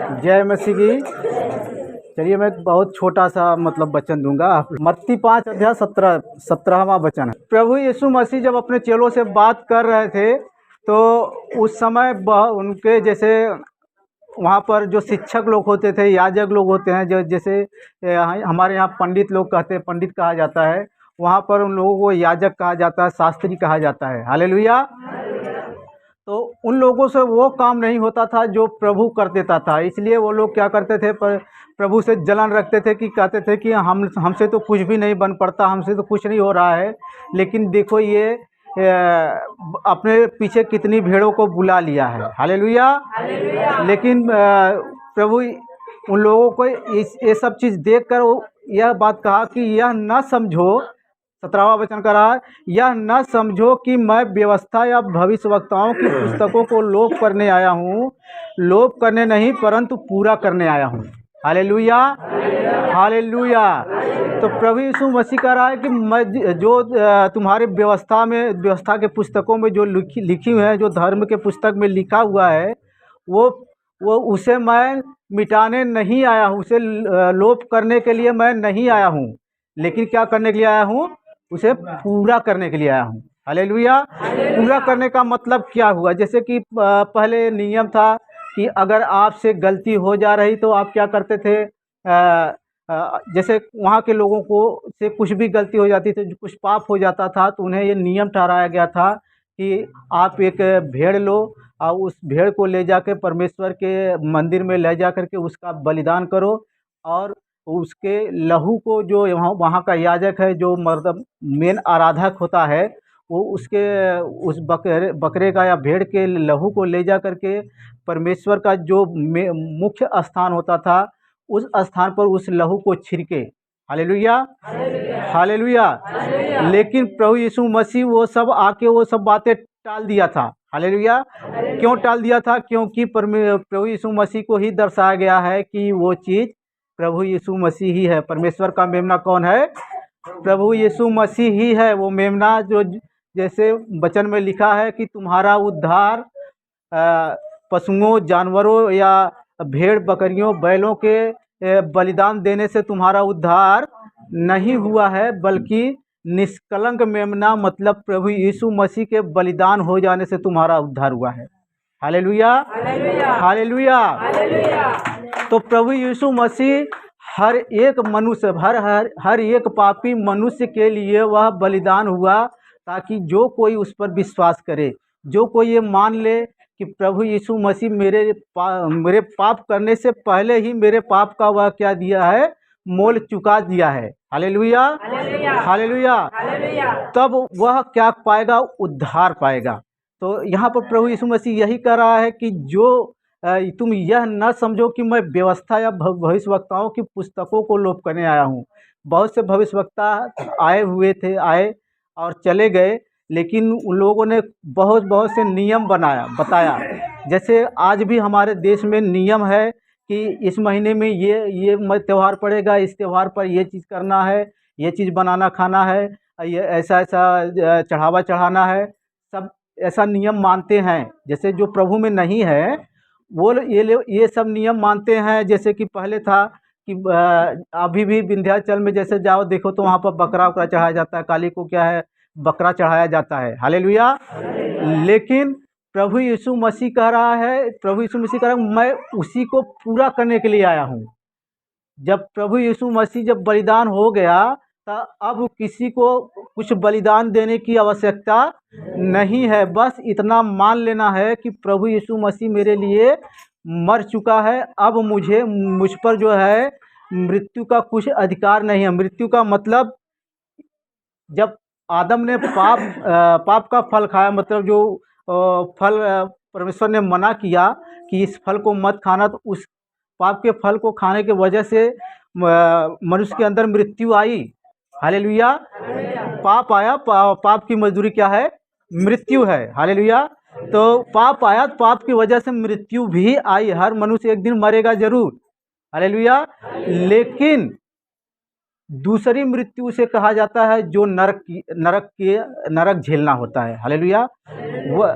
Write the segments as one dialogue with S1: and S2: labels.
S1: जय मसीह की। चलिए मैं बहुत छोटा सा वचन दूंगा। मत्ती 5 अध्याय 17वां वचन है। प्रभु यीशु मसीह जब अपने चेलों से बात कर रहे थे तो उस समय उनके जैसे वहाँ पर जो शिक्षक लोग होते थे, याजक लोग होते हैं, जो जैसे हमारे यहाँ पंडित लोग कहते हैं, पंडित कहा जाता है, वहाँ पर उन लोगों को याजक कहा जाता है, शास्त्री कहा जाता है। हालेलुया। तो उन लोगों से वो काम नहीं होता था जो प्रभु कर देता था, इसलिए वो लोग क्या करते थे, प्रभु से जलन रखते थे कि कहते थे कि हमसे तो कुछ भी नहीं बन पड़ता, हमसे तो कुछ नहीं हो रहा है। लेकिन देखो ये अपने पीछे कितनी भेड़ों को बुला लिया है। हालेलुया। लेकिन प्रभु उन लोगों को ये सब चीज़ देखकर यह बात कहा कि यह न समझो, 17वां वचन कह रहा है, यह न समझो कि मैं व्यवस्था या भविष्यवक्ताओं की पुस्तकों को लोप करने आया हूँ। लोप करने नहीं परंतु पूरा करने आया हूँ। Hallelujah, hallelujah. तो प्रभु यीशु मसीह कह रहा है कि मैं जो तुम्हारे व्यवस्था के पुस्तकों में जो लिखी हुई है, जो धर्म के पुस्तक में लिखा हुआ है, वो उसे मैं मिटाने नहीं आया हूँ, उसे लोप करने के लिए मैं नहीं आया हूँ, लेकिन क्या करने के लिए आया हूँ, उसे पूरा करने के लिए आया हूँ। हालेलुया। पूरा करने का मतलब क्या हुआ? जैसे कि पहले नियम था कि अगर आपसे गलती हो जा रही तो आप क्या करते थे, जैसे वहाँ के लोगों को से कुछ भी गलती हो जाती थी, कुछ पाप हो जाता था, तो उन्हें ये नियम ठहराया गया था कि आप एक भेड़ लो और उस भेड़ को ले जाकर परमेश्वर के मंदिर में ले जा करके उसका बलिदान करो, और उसके लहू को जो वहाँ का याजक है, जो मेन आराधक होता है, वो उस बकरे का या भेड़ के लहू को ले जा करके परमेश्वर का जो मुख्य स्थान होता था, उस स्थान पर उस लहू को छिड़के। Hallelujah, hallelujah. लेकिन प्रभु यीशु मसीह वो सब आके वो सब बातें टाल दिया था। हालेलुया। क्यों टाल दिया था? क्योंकि प्रभु यीशु मसीह को ही दर्शाया गया है कि वो चीज़ प्रभु यीशु मसीह ही है। परमेश्वर का मेमना कौन है? प्रभु यीशु मसीह ही है। वो मेमना जो जैसे वचन में लिखा है कि तुम्हारा उद्धार पशुओं, जानवरों या भेड़ बकरियों, बैलों के बलिदान देने से तुम्हारा उद्धार नहीं हुआ है, बल्कि निष्कलंक मेमना मतलब प्रभु यीशु मसीह के बलिदान हो जाने से तुम्हारा उद्धार हुआ है। Hallelujah, hallelujah. तो प्रभु यीशु मसीह हर एक मनुष्य, हर एक पापी मनुष्य के लिए वह बलिदान हुआ, ताकि जो कोई उस पर विश्वास करे, जो कोई ये मान ले कि प्रभु यीशु मसीह मेरे पाप करने से पहले ही मेरे पाप का वह क्या दिया है, मोल चुका दिया है। Hallelujah, hallelujah. तब वह क्या पाएगा? उद्धार पाएगा। तो यहाँ पर प्रभु यीशु मसीह यही कह रहा है कि जो तुम यह न समझो कि मैं व्यवस्था या भविष्यवक्ताओं की पुस्तकों को लोप करने आया हूँ। बहुत से भविष्यवक्ता आए और चले गए, लेकिन उन लोगों ने बहुत बहुत से नियम बताया। जैसे आज भी हमारे देश में नियम है कि इस महीने में ये त्यौहार पड़ेगा, इस त्यौहार पर ये चीज़ करना है, ये चीज़ बनाना खाना है, ये ऐसा चढ़ावा चढ़ाना है। सब ऐसा नियम मानते हैं। जैसे जो प्रभु में नहीं है वो ये सब नियम मानते हैं। जैसे कि पहले था कि अभी भी विंध्याचल में जैसे जाओ देखो तो वहाँ पर बकरा उकरा चढ़ाया जाता है, काली को क्या है, बकरा चढ़ाया जाता है। हालेलुया। लेकिन प्रभु यीशु मसीह कह रहा है मैं उसी को पूरा करने के लिए आया हूँ। जब प्रभु यीशु मसीह जब बलिदान हो गया तो अब किसी को कुछ बलिदान देने की आवश्यकता नहीं है। बस इतना मान लेना है कि प्रभु यीशु मसीह मेरे लिए मर चुका है। अब मुझ पर जो है मृत्यु का कुछ अधिकार नहीं है। मृत्यु का मतलब जब आदम ने पाप का फल खाया, मतलब जो फल परमेश्वर ने मना किया कि इस फल को मत खाना, तो उस पाप के फल को खाने के वजह से मनुष्य के अंदर मृत्यु आई। हालेलुया। पाप आया, पाप की मजदूरी क्या है? मृत्यु है। हालेलुया। तो पाप आया, पाप की वजह से मृत्यु भी आई। हर मनुष्य एक दिन मरेगा जरूर। हालेलुया। लेकिन दूसरी मृत्यु से कहा जाता है जो नरक झेलना होता है। हालेलुया। वो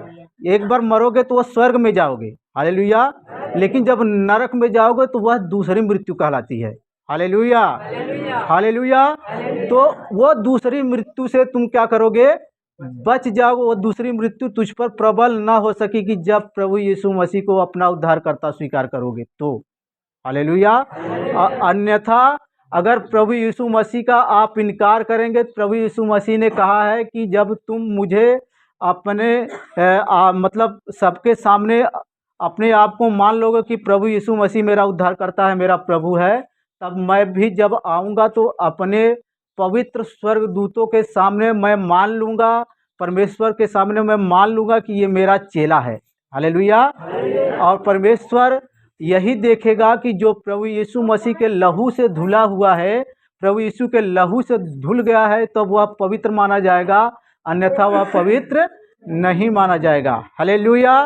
S1: एक बार मरोगे तो वो स्वर्ग में जाओगे। हालेलुया। लेकिन जब नरक में जाओगे तो वह दूसरी मृत्यु कहलाती है। Hallelujah, hallelujah. तो वो दूसरी मृत्यु से तुम क्या करोगे? बच जाओगे। वो दूसरी मृत्यु तुझ पर प्रबल ना हो सकेगी जब प्रभु यीशु मसीह को अपना उद्धारकर्ता स्वीकार करोगे तो। हालेलुया। अन्यथा अगर प्रभु यीशु मसीह का आप इनकार करेंगे, प्रभु यीशु मसीह ने कहा है कि जब तुम मुझे अपने मतलब सबके सामने अपने आप को मान लोगे कि प्रभु यीशु मसीह मेरा उद्धारकर्ता है, मेरा प्रभु है, तब मैं भी जब आऊँगा तो अपने पवित्र स्वर्गदूतों के सामने मैं मान लूँगा, परमेश्वर के सामने मैं मान लूँगा कि ये मेरा चेला है। हालेलुया। और परमेश्वर यही देखेगा कि जो प्रभु यीशु मसीह के लहू से धुला हुआ है, प्रभु यीशु के लहू से धुल गया है, तो वह पवित्र माना जाएगा, अन्यथा वह पवित्र नहीं माना जाएगा। हालेलुया।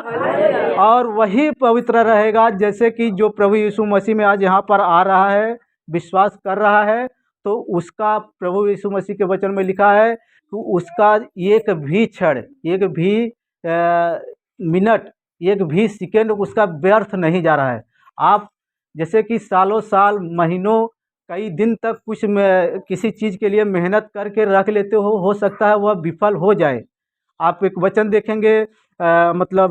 S1: और वही पवित्र रहेगा जैसे कि जो प्रभु यीशु मसीह में आज यहाँ पर आ रहा है, विश्वास कर रहा है, तो उसका प्रभु यीशु मसीह के वचन में लिखा है कि उसका एक भी क्षण, एक भी मिनट, एक भी सेकेंड उसका व्यर्थ नहीं जा रहा है। आप जैसे कि सालों साल, महीनों, कई दिन तक कुछ में किसी चीज़ के लिए मेहनत करके रख लेते हो सकता है वह विफल हो जाए। आप एक वचन देखेंगे मतलब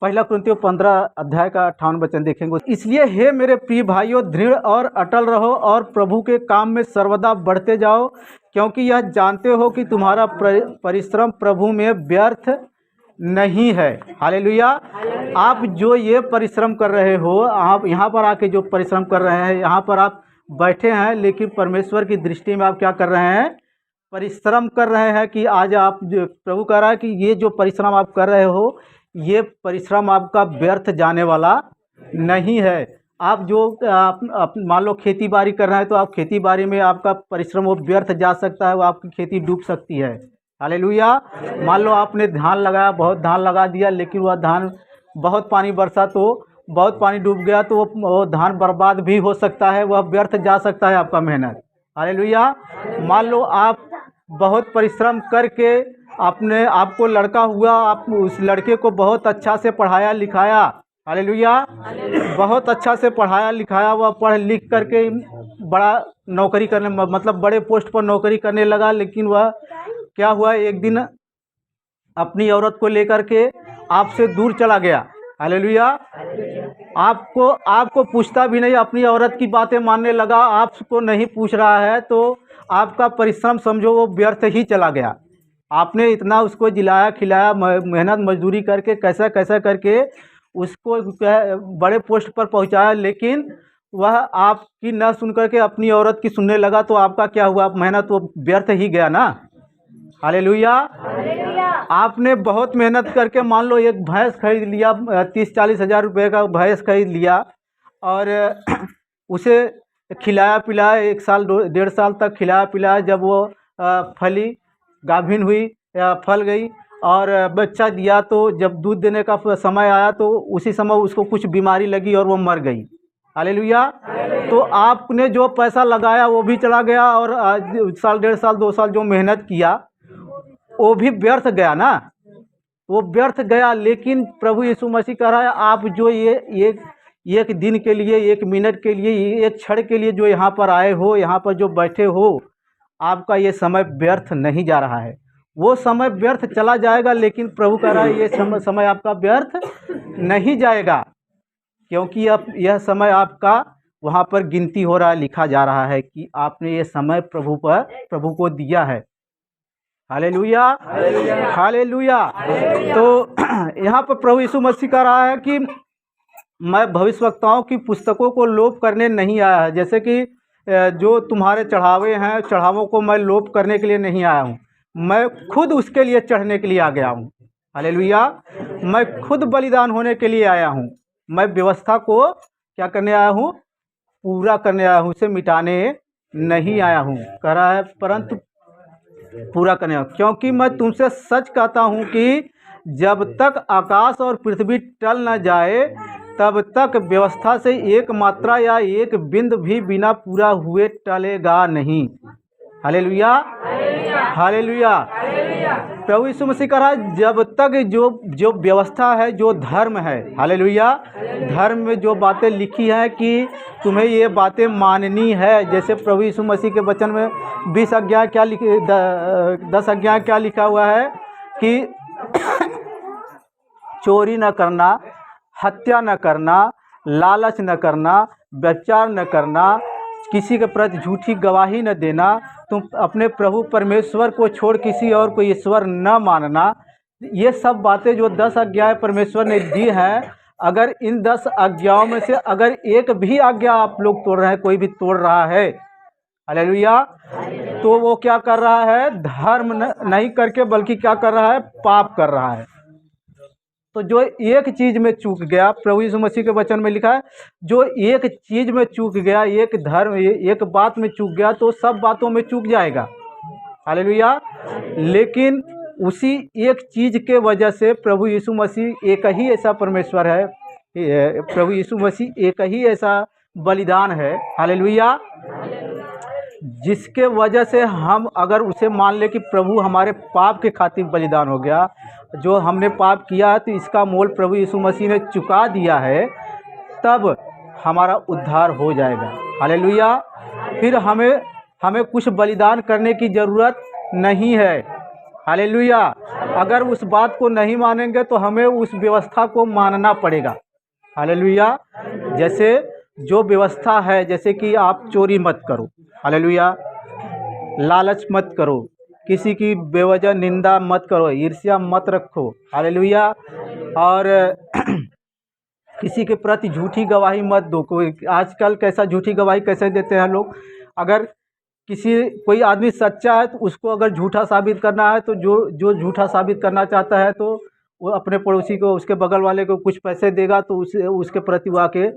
S1: पहला कुरिन्थियों 15 अध्याय का 58 वचन देखेंगे। इसलिए हे मेरे प्रिय भाइयों, दृढ़ और अटल रहो और प्रभु के काम में सर्वदा बढ़ते जाओ, क्योंकि यह जानते हो कि तुम्हारा परिश्रम प्रभु में व्यर्थ नहीं है। हालेलुया। आप जो ये परिश्रम कर रहे हो, आप यहाँ पर आके जो परिश्रम कर रहे हैं, यहाँ पर आप बैठे हैं, लेकिन परमेश्वर की दृष्टि में आप क्या कर रहे हैं? परिश्रम कर रहे हैं। कि आज आप जो प्रभु कह रहा है कि ये जो परिश्रम आप कर रहे हो, ये परिश्रम आपका व्यर्थ जाने वाला नहीं है। आप जो आप मान लो खेती बाड़ी कर रहे हैं, तो आप खेती बाड़ी में आपका परिश्रम वो व्यर्थ जा सकता है, वो आपकी खेती डूब सकती है। हालेलुया। मान लो आपने धान लगाया, बहुत धान लगा दिया, लेकिन वह धान बहुत पानी बरसा तो बहुत पानी डूब गया, तो वो धान बर्बाद भी हो सकता है, वह व्यर्थ जा सकता है आपका मेहनत। हालेलुया। मान लो आप बहुत परिश्रम करके आपने, आपको लड़का हुआ, आप उस लड़के को बहुत अच्छा से पढ़ाया लिखाया। हालेलुया। बहुत अच्छा से पढ़ाया लिखाया, वह पढ़ लिख करके बड़ा नौकरी करने, मतलब बड़े पोस्ट पर नौकरी करने लगा, लेकिन वह क्या हुआ, एक दिन अपनी औरत को लेकर के आपसे दूर चला गया। हालेलुया। आपको पूछता भी नहीं, अपनी औरत की बातें मानने लगा, आपको नहीं पूछ रहा है, तो आपका परिश्रम समझो वो व्यर्थ ही चला गया। आपने इतना उसको जिलाया खिलाया, मेहनत मजदूरी करके कैसा कैसा करके उसको बड़े पोस्ट पर पहुंचाया, लेकिन वह आपकी न सुन करके अपनी औरत की सुनने लगा, तो आपका क्या हुआ? मेहनत वो व्यर्थ ही गया ना। हालेलुया। आपने बहुत मेहनत करके मान लो एक भैंस खरीद लिया, 30-40 हज़ार रुपये का भैंस खरीद लिया, और उसे खिलाया पिलाया, 1 साल 1.5 साल तक खिलाया पिलाया। जब वो फली, गाभिन हुई या फल गई और बच्चा दिया, तो जब दूध देने का समय आया, तो उसी समय उसको कुछ बीमारी लगी और वो मर गई। हालेलुया। तो आपने जो पैसा लगाया वो भी चला गया, और साल 1.5 साल 2 साल जो मेहनत किया वो भी व्यर्थ गया ना, वो व्यर्थ गया। लेकिन प्रभु यीशु मसीह कह रहा है, आप जो ये एक दिन के लिए, 1 मिनट के लिए, 1 क्षण के लिए जो यहाँ पर आए हो, यहाँ पर जो बैठे हो, आपका ये समय व्यर्थ नहीं जा रहा है। वो समय व्यर्थ चला जाएगा, लेकिन प्रभु कह रहा है ये समय आपका व्यर्थ नहीं जाएगा, क्योंकि अब यह समय आपका वहाँ पर गिनती हो रहा है, लिखा जा रहा है कि आपने ये समय प्रभु को दिया है। Hallelujah, hallelujah. तो यहाँ पर प्रभु यीशु मसीह कह रहा है कि मैं भविष्यवक्ताओं की पुस्तकों को लोप करने नहीं आया है। जैसे कि जो तुम्हारे चढ़ावे हैं, चढ़ावों को मैं लोप करने के लिए नहीं आया हूँ, मैं खुद उसके लिए चढ़ने के लिए आ गया हूँ। हालेलुया। मैं खुद बलिदान होने के लिए आया हूँ। मैं व्यवस्था को क्या करने आया हूँ? पूरा करने आया हूँ, उसे मिटाने नहीं आया हूँ। कह रहा है परंतु पूरा करने आया हूँ, क्योंकि मैं तुमसे सच कहता हूँ कि जब तक आकाश और पृथ्वी टल न जाए, तब तक व्यवस्था से एक मात्रा या एक बिंदु भी बिना पूरा हुए टलेगा नहीं। हालेलुया। हालेलुया। प्रभु यीशु मसीह कह रहा है जब तक जो जो व्यवस्था है, जो धर्म है, हालेलुया, धर्म में जो बातें लिखी हैं कि तुम्हें ये बातें माननी है। जैसे प्रभु यीशु मसीह के वचन में 20 आज्ञा क्या लिखी, 10 आज्ञा क्या लिखा हुआ है कि चोरी न करना, हत्या न करना, लालच न करना, व्यभिचार न करना, किसी के प्रति झूठी गवाही न देना, तुम अपने प्रभु परमेश्वर को छोड़ किसी और को ईश्वर न मानना। ये सब बातें जो 10 आज्ञाएं परमेश्वर ने दी हैं, अगर इन 10 आज्ञाओं में से अगर एक भी आज्ञा आप लोग तोड़ रहे हैं, कोई भी तोड़ रहा है, हालेलुया, तो वो क्या कर रहा है? धर्म नहीं करके बल्कि क्या कर रहा है? पाप कर रहा है। तो जो एक चीज़ में चूक गया, प्रभु यीशु मसीह के वचन में लिखा है, जो एक चीज़ में चूक गया, एक धर्म, एक बात में चूक गया तो सब बातों में चूक जाएगा, हालेलुया। लेकिन उसी एक चीज़ के वजह से प्रभु यीशु मसीह एक ही ऐसा परमेश्वर है, प्रभु यीशु मसीह एक ही ऐसा बलिदान है, हालेलुया, जिसके वजह से हम अगर उसे मान ले कि प्रभु हमारे पाप के खातिर बलिदान हो गया, जो हमने पाप किया है तो इसका मोल प्रभु यीशु मसीह ने चुका दिया है, तब हमारा उद्धार हो जाएगा, हालेलुया। फिर हमें कुछ बलिदान करने की ज़रूरत नहीं है, हालेलुया। अगर उस बात को नहीं मानेंगे तो हमें उस व्यवस्था को मानना पड़ेगा, हालेलुया। जैसे जो व्यवस्था है, जैसे कि आप चोरी मत करो, हालेलुया, लालच मत करो, किसी की बेवजह निंदा मत करो, ईर्ष्या मत रखो, हालेलुया, और किसी के प्रति झूठी गवाही मत दो। कोई आजकल कैसा झूठी गवाही कैसे देते हैं लोग? अगर कोई आदमी सच्चा है तो उसको अगर झूठा साबित करना है तो जो झूठा साबित करना चाहता है तो वो अपने पड़ोसी को, उसके बगल वाले को कुछ पैसे देगा तो उसके प्रति वो आके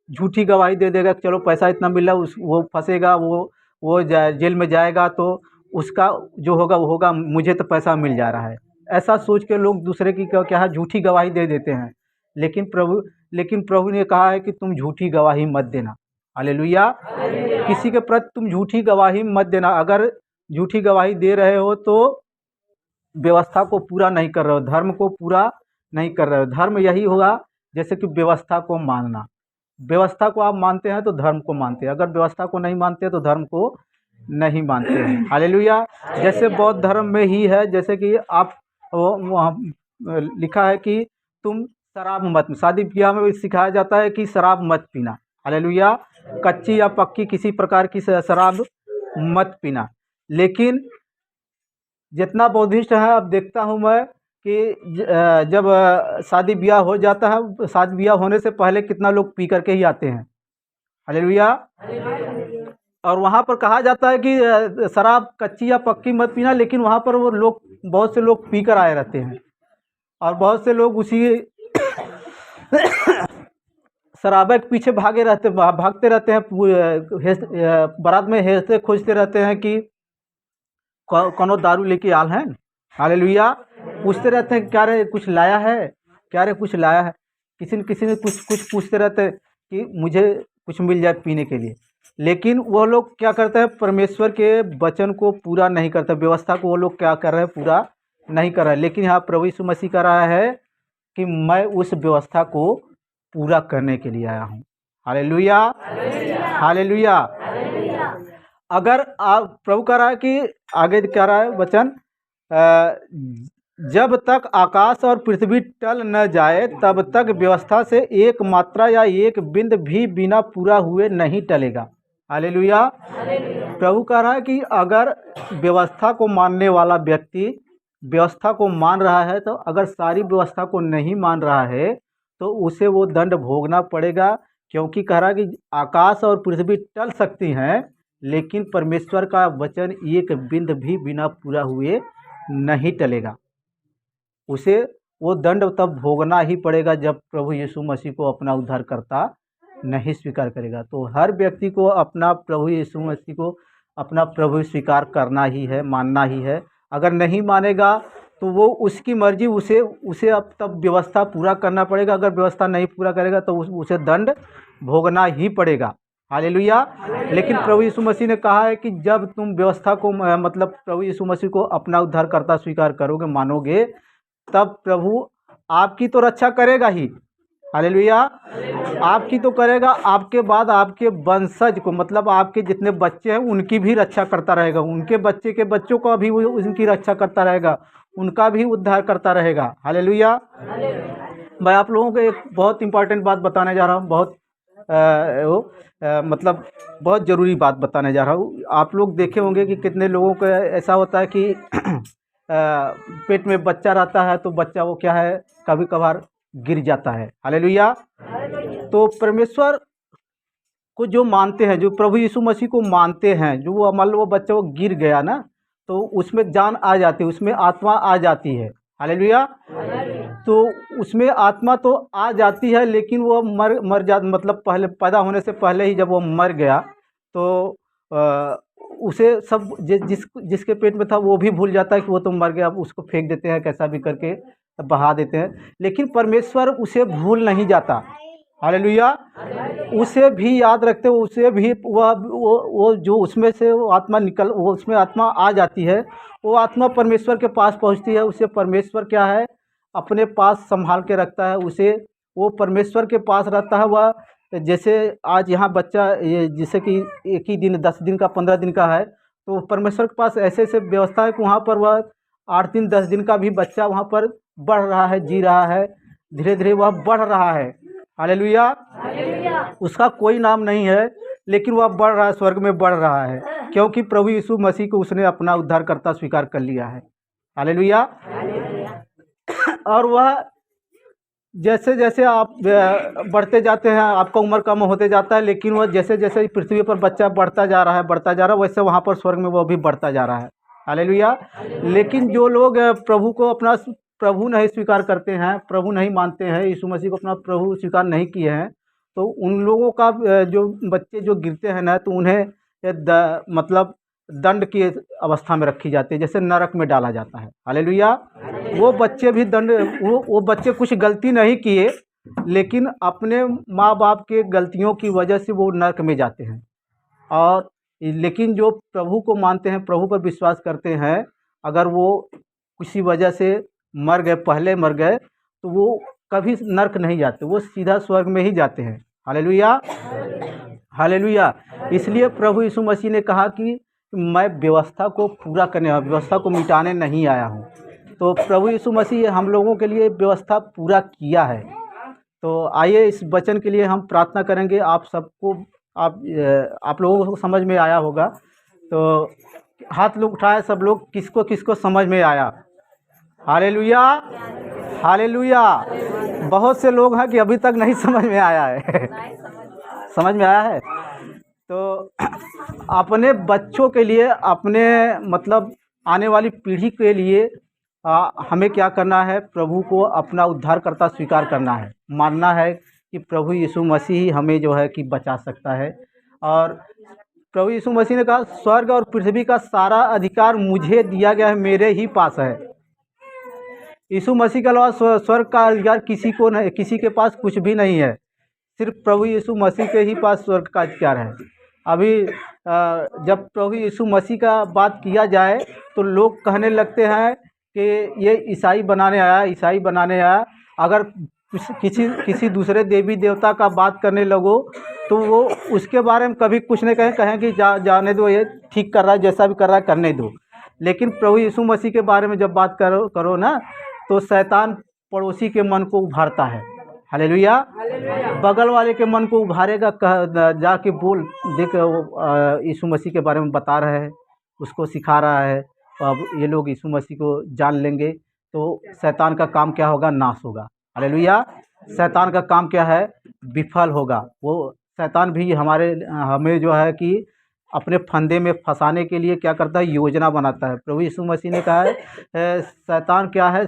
S1: झूठी गवाही दे देगा, चलो पैसा इतना मिल रहा, वो फंसेगा, वो जेल में जाएगा तो उसका जो होगा वो होगा, मुझे तो पैसा मिल जा रहा है। ऐसा सोच के लोग दूसरे की क्या है, झूठी गवाही दे देते हैं। लेकिन प्रभु ने कहा है कि तुम झूठी गवाही मत देना, हालेलुया। किसी के प्रति तुम झूठी गवाही मत देना। अगर झूठी गवाही दे रहे हो तो व्यवस्था को पूरा नहीं कर रहे हो, धर्म को पूरा नहीं कर रहे हो। धर्म यही होगा जैसे कि व्यवस्था को मानना। व्यवस्था को आप मानते हैं तो धर्म को मानते हैं, अगर व्यवस्था को नहीं मानते तो धर्म को नहीं मानते हैं, हालेलुया। जैसे बौद्ध धर्म में ही है, जैसे कि आप वहाँ लिखा है कि तुम शराब मत, शादी ब्याह में सिखाया जाता है कि शराब मत पीना, हालेलुया, कच्ची या पक्की किसी प्रकार की शराब मत पीना। लेकिन जितना बौद्धिस्ट है, अब देखता हूँ मैं कि जब शादी ब्याह हो जाता है, शादी ब्याह होने से पहले कितना लोग पी करके ही आते हैं, हालेलुया। और वहाँ पर कहा जाता है कि शराब कच्ची या पक्की मत पीना, लेकिन वहाँ पर वो लोग, बहुत से लोग पी कर आए रहते हैं और बहुत से लोग उसी शराब के पीछे भागते रहते हैं, बारात में हेरते खोजते रहते हैं कि कौनो दारू लेके आल हैं, हालेलुया। पूछते रहते हैं क्या रे कुछ लाया है, क्या रे कुछ लाया है, किसी ने कुछ पूछते रहते हैं कि मुझे कुछ मिल जाए पीने के लिए। लेकिन वो लोग क्या करते हैं, परमेश्वर के वचन को पूरा नहीं करते, व्यवस्था को वो लोग क्या कर रहे हैं, पूरा नहीं कर रहे हैं। लेकिन यहाँ प्रभु यीशु मसीह कह रहा है कि मैं उस व्यवस्था को पूरा करने के लिए आया हूँ, हालेलुया, हालेलुया। अगर आप, प्रभु कह रहा है कि आगे कह रहा है वचन, जब तक आकाश और पृथ्वी टल न जाए तब तक व्यवस्था से एक मात्रा या एक बिंद भी बिना पूरा हुए नहीं टलेगा, हालेलुया। प्रभु कह रहा है कि अगर व्यवस्था को मानने वाला व्यक्ति व्यवस्था को मान रहा है, तो अगर सारी व्यवस्था को नहीं मान रहा है तो उसे वो दंड भोगना पड़ेगा, क्योंकि कह रहा है कि आकाश और पृथ्वी टल सकती हैं लेकिन परमेश्वर का वचन एक बिंद भी बिना पूरा हुए नहीं टलेगा। उसे वो दंड तब भोगना ही पड़ेगा जब प्रभु यीशु मसीह को अपना उद्धारकर्ता नहीं स्वीकार करेगा। तो हर व्यक्ति को अपना प्रभु यीशु मसीह को अपना प्रभु स्वीकार करना ही है, मानना ही है। अगर नहीं मानेगा तो वो उसकी मर्जी, उसे अब तब व्यवस्था पूरा करना पड़ेगा। अगर व्यवस्था नहीं पूरा करेगा तो उसे दंड भोगना ही पड़ेगा, हालेलुया। लेकिन प्रभु यीशु मसीह ने कहा है कि जब तुम व्यवस्था को मतलब प्रभु यीशु मसीह को अपना उद्धारकर्ता स्वीकार करोगे, मानोगे, तब प्रभु आपकी तो रक्षा करेगा ही। हालेलुया। आपकी तो करेगा, आपके बाद आपके वंशज को, मतलब आपके जितने बच्चे हैं उनकी भी रक्षा करता रहेगा, उनके बच्चे के बच्चों का भी वो उनकी रक्षा करता रहेगा, उनका भी उद्धार करता रहेगा। हालेलुया। मैं आप लोगों को एक बहुत इंपॉर्टेंट बात बताने जा रहा हूँ, बहुत मतलब बहुत ज़रूरी बात बताने जा रहा हूँ। आप लोग देखे होंगे कि कितने लोगों को ऐसा होता है कि पेट में बच्चा रहता है तो बच्चा वो क्या है, कभी कभार गिर जाता है। हालेलुया। तो परमेश्वर को जो मानते हैं, जो प्रभु यीशु मसीह को मानते हैं, जो वो मान लो वो बच्चा वो गिर गया ना, तो उसमें जान आ जाती है, उसमें आत्मा आ जाती है। हालेलुया। तो उसमें आत्मा तो आ जाती है, लेकिन वो मर मर जा मतलब पहले पैदा होने से पहले ही जब वो मर गया तो उसे सब जिसके पेट में था वो भी भूल जाता है कि वो तो मर गया, अब उसको फेंक देते हैं, कैसा भी करके बहा देते हैं। लेकिन परमेश्वर उसे भूल नहीं जाता। हालेलुया। उसे भी याद रखते, उसे भी वो जो उसमें से वो आत्मा निकल, वो उसमें आत्मा आ जाती है, वो आत्मा परमेश्वर के पास पहुंचती है। उसे परमेश्वर क्या है, अपने पास संभाल के रखता है, उसे वो परमेश्वर के पास रहता है। वह जैसे आज यहाँ बच्चा ये जैसे कि एक ही दिन 10 दिन का 15 दिन का है, तो परमेश्वर के पास ऐसे ऐसे व्यवस्था है कि वहाँ पर वह 8 दिन 10 दिन का भी बच्चा वहाँ पर बढ़ रहा है, जी रहा है, धीरे धीरे वह बढ़ रहा है। हालेलुया। उसका कोई नाम नहीं है, लेकिन वह बढ़ रहा है, स्वर्ग में बढ़ रहा है, क्योंकि प्रभु यीशु मसीह को उसने अपना उद्धारकर्ता स्वीकार कर लिया है। हालेलुया। और वह जैसे जैसे आप बढ़ते जाते हैं, आपका उम्र कम होते जाता है, लेकिन वह जैसे जैसे पृथ्वी पर बच्चा बढ़ता जा रहा है, बढ़ता जा रहा है, वैसे वहाँ पर स्वर्ग में वो भी बढ़ता जा रहा है। हालेलुया। लेकिन जो लोग प्रभु को अपना प्रभु नहीं स्वीकार करते हैं, प्रभु नहीं मानते हैं, यीशु मसीह को अपना प्रभु स्वीकार नहीं किए हैं, तो उन लोगों का जो बच्चे जो गिरते हैं ना, तो उन्हें मतलब दंड की अवस्था में रखी जाती है, जैसे नरक में डाला जाता है। हालेलुया। वो बच्चे भी दंड, वो बच्चे कुछ गलती नहीं किए, लेकिन अपने माँ बाप के गलतियों की वजह से वो नरक में जाते हैं। और लेकिन जो प्रभु को मानते हैं, प्रभु पर विश्वास करते हैं, अगर वो किसी वजह से मर गए, पहले मर गए, तो वो कभी नरक नहीं जाते, वो सीधा स्वर्ग में ही जाते हैं। हालेलुया। हालेलुया। इसलिए प्रभु यीशु मसीह ने कहा कि मैं व्यवस्था को पूरा करने, व्यवस्था को मिटाने नहीं आया हूँ। तो प्रभु यीशु मसीह हम लोगों के लिए व्यवस्था पूरा किया है। तो आइए इस वचन के लिए हम प्रार्थना करेंगे। आप सबको आप लोगों को समझ में आया होगा, तो हाथ लोग उठाए सब लोग, किसको किसको समझ में आया। हालेलुया। हालेलुया। बहुत से लोग हैं कि अभी तक नहीं समझ में आया है। समझ में आया है। तो अपने बच्चों के लिए, अपने मतलब आने वाली पीढ़ी के लिए हमें क्या करना है, प्रभु को अपना उद्धारकर्ता स्वीकार करना है, मानना है कि प्रभु यीशु मसीह ही हमें जो है कि बचा सकता है। और प्रभु यीशु मसीह ने कहा, स्वर्ग और पृथ्वी का सारा अधिकार मुझे दिया गया है, मेरे ही पास है। यीशु मसीह के अलावा स्वर्ग का अधिकार किसी को नहीं, किसी के पास कुछ भी नहीं है, सिर्फ प्रभु यीशु मसीह के ही पास स्वर्ग का अधिकार है। अभी जब प्रभु यीशु मसीह का बात किया जाए तो लोग कहने लगते हैं कि ये ईसाई बनाने आया, ईसाई बनाने आया। अगर किसी दूसरे देवी देवता का बात करने लगो तो वो उसके बारे में कभी कुछ नहीं कहें कि जाने दो, ये ठीक कर रहा है, जैसा भी कर रहा है करने दो। लेकिन प्रभु यीशु मसीह के बारे में जब बात करो ना, तो शैतान पड़ोसी के मन को उभारता है। हालेलुया। बगल वाले के मन को उभारेगा, जाके बोल देख यीशु मसीह के बारे में बता रहे हैं, उसको सिखा रहा है। अब ये लोग यीशु मसीह को जान लेंगे तो शैतान का काम क्या होगा, नाश होगा। हालेलुया। शैतान का काम क्या है, विफल होगा। वो शैतान भी हमें जो है कि अपने फंदे में फंसाने के लिए क्या करता है, योजना बनाता है। प्रभु यीशु मसीह ने कहा है शैतान क्या है,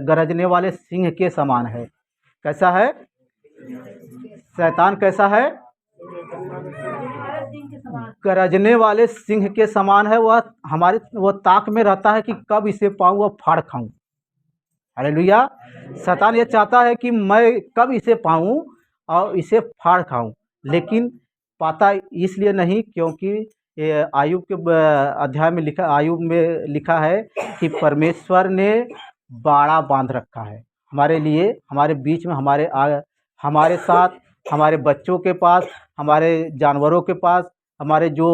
S1: गरजने वाले सिंह के समान है। कैसा है शैतान, कैसा है, गरजने वाले सिंह के समान है। वो ताक में रहता है कि कब इसे पाऊं और फाड़ खाऊं। हालेलुया। शैतान ये चाहता है कि मैं कब इसे पाऊं और इसे फाड़ खाऊं, लेकिन पाता इसलिए नहीं क्योंकि ये आयुब के अध्याय में लिखा, आयुब में लिखा है कि परमेश्वर ने बाड़ा बांध रखा है हमारे लिए, हमारे बीच में, हमारे साथ, हमारे बच्चों के पास, हमारे जानवरों के पास, हमारे जो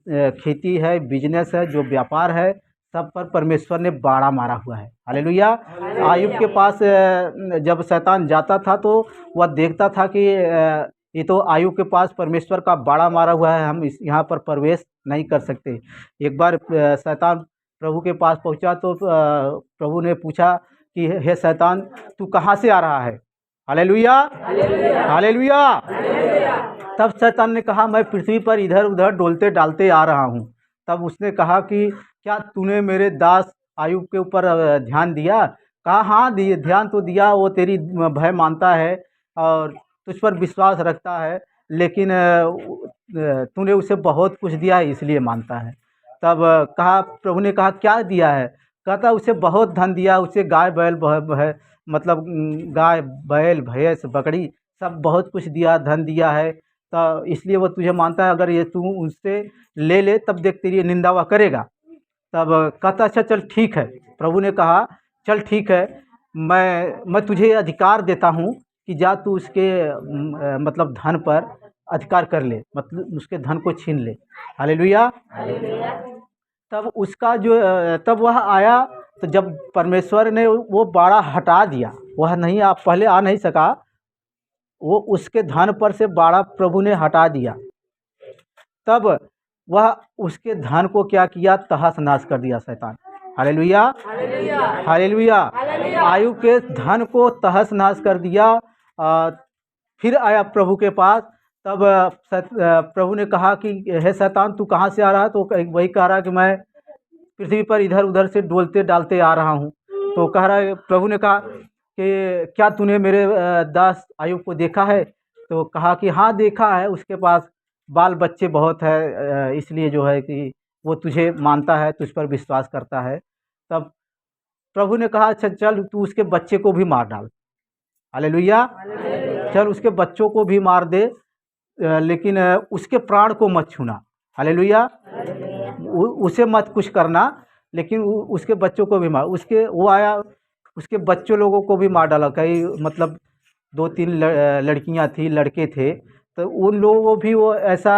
S1: खेती है, बिजनेस है, जो व्यापार है, सब पर परमेश्वर ने बाड़ा मारा हुआ है। हालेलुया। आयुब के पास जब शैतान जाता था तो वह देखता था कि ये तो आयुब के पास परमेश्वर का बाड़ा मारा हुआ है, हम इस यहाँ पर प्रवेश नहीं कर सकते। एक बार शैतान प्रभु के पास पहुँचा तो प्रभु ने पूछा कि हे शैतान, तू कहाँ से आ रहा है? Hallelujah, hallelujah. तब शैतान ने कहा, मैं पृथ्वी पर इधर उधर डोलते डालते आ रहा हूँ। तब उसने कहा कि क्या तूने मेरे दास आयुब के ऊपर ध्यान दिया? कहा, हाँ दिए, ध्यान तो दिया, वो तेरी भय मानता है और तुझ पर विश्वास रखता है, लेकिन तूने उसे बहुत कुछ दिया है इसलिए मानता है। तब कहा, प्रभु ने कहा, क्या दिया है? कहता, उसे बहुत धन दिया, उसे गाय बैल मतलब गाय बैल भैंस बकरी सब बहुत कुछ दिया, धन दिया है, तो इसलिए वो तुझे मानता है। अगर ये तू उससे ले ले तब देख तेरी निंदा वह करेगा। तब कहता, अच्छा चल ठीक है। प्रभु ने कहा, चल ठीक है, मैं तुझे अधिकार देता हूँ कि जा तू उसके मतलब धन पर अधिकार कर ले, मतलब उसके धन को छीन ले। हालेलुया। तब उसका जो तब वह आया, तो जब परमेश्वर ने वो बाड़ा हटा दिया, वह नहीं आप पहले आ नहीं सका, वो उसके धन पर से बाड़ा प्रभु ने हटा दिया। तब वह उसके धन को क्या किया? तहस नहस कर दिया शैतान। Hallelujah, hallelujah. आयु के धन को तहस नहस कर दिया। फिर आया प्रभु के पास। तब प्रभु ने कहा कि हे शैतान, तू कहाँ से आ रहा है? तो वही कह रहा है कि मैं पृथ्वी पर इधर उधर से डोलते डालते आ रहा हूँ। तो कह रहा है, प्रभु ने कहा कि क्या तूने मेरे दास आयुब को देखा है? तो कहा कि हाँ देखा है, उसके पास बाल बच्चे बहुत है, इसलिए जो है कि वो तुझे मानता है, तुझ पर विश्वास करता है। तब प्रभु ने कहा, अच्छा चल तू उसके बच्चे को भी मार डाल। हालेलुया। चल उसके बच्चों को भी मार दे, लेकिन उसके प्राण को मत छूना। हालेलुया। उसे मत कुछ करना, लेकिन उसके बच्चों को भी मार। वो आया, उसके बच्चों लोगों को भी मार डाला। कई मतलब 2-3 लड़कियां थी, लड़के थे, तो उन लोगों को भी वो ऐसा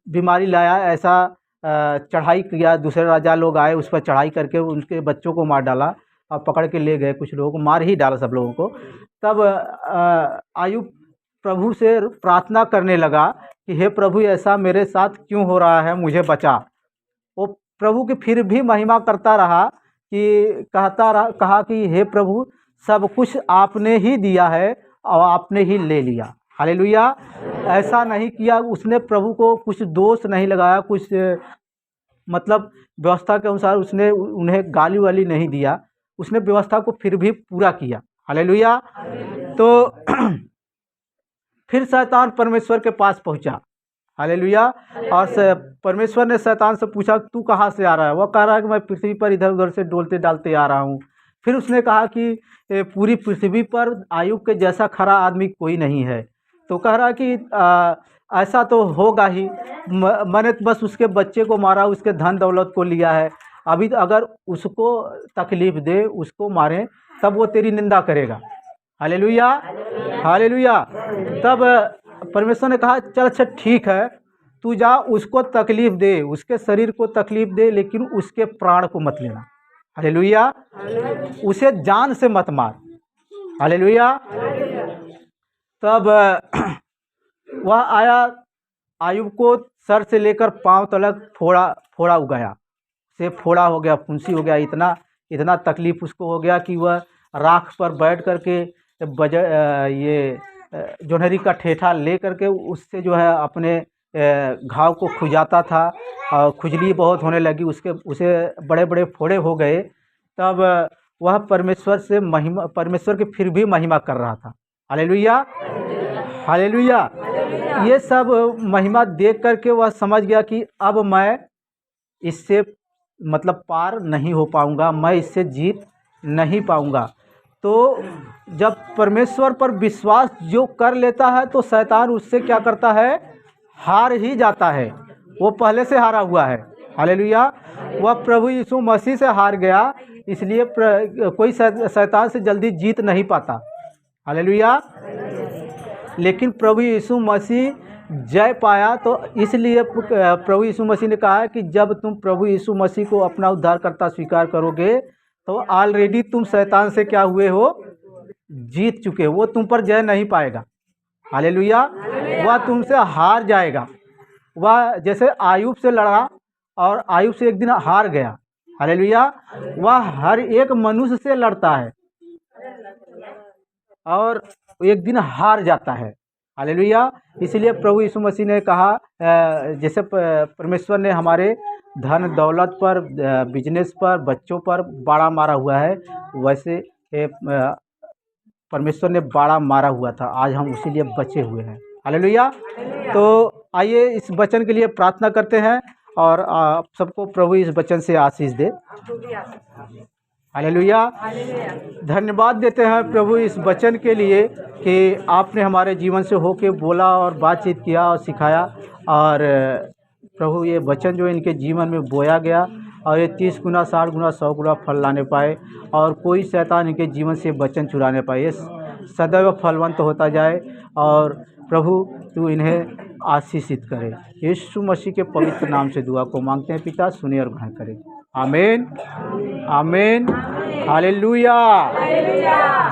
S1: बीमारी लाया, ऐसा चढ़ाई किया। दूसरे राजा लोग आए, उस पर चढ़ाई करके उनके बच्चों को मार डाला और पकड़ के ले गए। कुछ लोगों को मार ही डाला, सब लोगों को। तब आयुब प्रभु से प्रार्थना करने लगा कि हे प्रभु, ऐसा मेरे साथ क्यों हो रहा है, मुझे बचा। वो प्रभु की फिर भी महिमा करता रहा, कि कहा कि हे प्रभु, सब कुछ आपने ही दिया है और आपने ही ले लिया। हालेलुया। ऐसा नहीं किया उसने, प्रभु को कुछ दोष नहीं लगाया, कुछ मतलब व्यवस्था के अनुसार उसने उन्हें गाली वाली नहीं दिया, उसने व्यवस्था को फिर भी पूरा किया। हालेलुया। तो फिर शैतान परमेश्वर के पास पहुंचा। हालेलुया। और परमेश्वर ने शैतान से पूछा, तू कहाँ से आ रहा है? वह कह रहा है कि मैं पृथ्वी पर इधर उधर से डोलते डालते आ रहा हूँ। फिर उसने कहा कि पूरी पृथ्वी पर आयुब के जैसा खरा आदमी कोई नहीं है। तो कह रहा है कि ऐसा तो होगा ही, मैंने बस उसके बच्चे को मारा, उसके धन दौलत को लिया है। अभी अगर उसको तकलीफ दे, उसको मारे, तब वो तेरी निंदा करेगा। Hallelujah, hallelujah. तब परमेश्वर ने कहा, चल अच्छा ठीक है, तू जा उसको तकलीफ दे, उसके शरीर को तकलीफ दे, लेकिन उसके प्राण को मत लेना। हालेलुया। उसे जान से मत मार। हालेलुया। तब वह आया, आयुब को सर से लेकर पांव तलक फोड़ा उगाया, से फोड़ा हो गया, फुंसी हो गया। इतना तकलीफ उसको हो गया कि वह राख पर बैठ करके ये जोन्हरी का ठेठा ले करके उससे जो है अपने घाव को खुजाता था, और खुजली बहुत होने लगी, उसे बड़े बड़े फोड़े हो गए। तब वह परमेश्वर की फिर भी महिमा कर रहा था। Hallelujah, hallelujah. ये सब महिमा देख करके वह समझ गया कि अब मैं इससे मतलब पार नहीं हो पाऊंगा, मैं इससे जीत नहीं पाऊंगा। तो जब परमेश्वर पर विश्वास जो कर लेता है तो शैतान उससे क्या करता है, हार ही जाता है। वो पहले से हारा हुआ है। हालेलुया। वह प्रभु यीशु मसीह से हार गया, इसलिए कोई शैतान से जल्दी जीत नहीं पाता। हालेलुया। लेकिन प्रभु यीशु मसीह जय पाया, तो इसलिए प्रभु यीशु मसीह ने कहा है कि जब तुम प्रभु यीशु मसीह को अपना उद्धारकर्ता स्वीकार करोगे तो ऑलरेडी तुम शैतान से क्या हुए हो, जीत चुके हो। वो तुम पर जय नहीं पाएगा। हालेलुया। वह तुमसे हार जाएगा। वह जैसे आयुब से लड़ा और आयुब से एक दिन हार गया। हालेलुया। वह हर एक मनुष्य से लड़ता है और एक दिन हार जाता है। हालेलुया। इसलिए प्रभु यीशु मसीह ने कहा, जैसे परमेश्वर ने हमारे धन दौलत पर, बिजनेस पर, बच्चों पर बाड़ा मारा हुआ है, वैसे परमेश्वर ने बाड़ा मारा हुआ था, आज हम उसी लिए बचे हुए हैं। हालेलुया। तो आइए इस वचन के लिए प्रार्थना करते हैं और आप सबको प्रभु इस वचन से आशीष दे। हालेलुया। धन्यवाद देते हैं प्रभु इस वचन के लिए कि आपने हमारे जीवन से होके बोला और बातचीत किया और सिखाया। और प्रभु ये वचन जो इनके जीवन में बोया गया और ये 30 गुना, 60 गुना, 100 गुना फल लाने पाए और कोई शैतान इनके जीवन से वचन चुराने पाए। ये सदैव फलवंत होता जाए और प्रभु तू इन्हें आशीषित करे। यीशु मसीह के पवित्र नाम से दुआ को मांगते हैं पिता, सुने और ग्रहण करें। आमीन, आमीन, हालेलुया।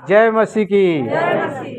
S1: जय मसीह की।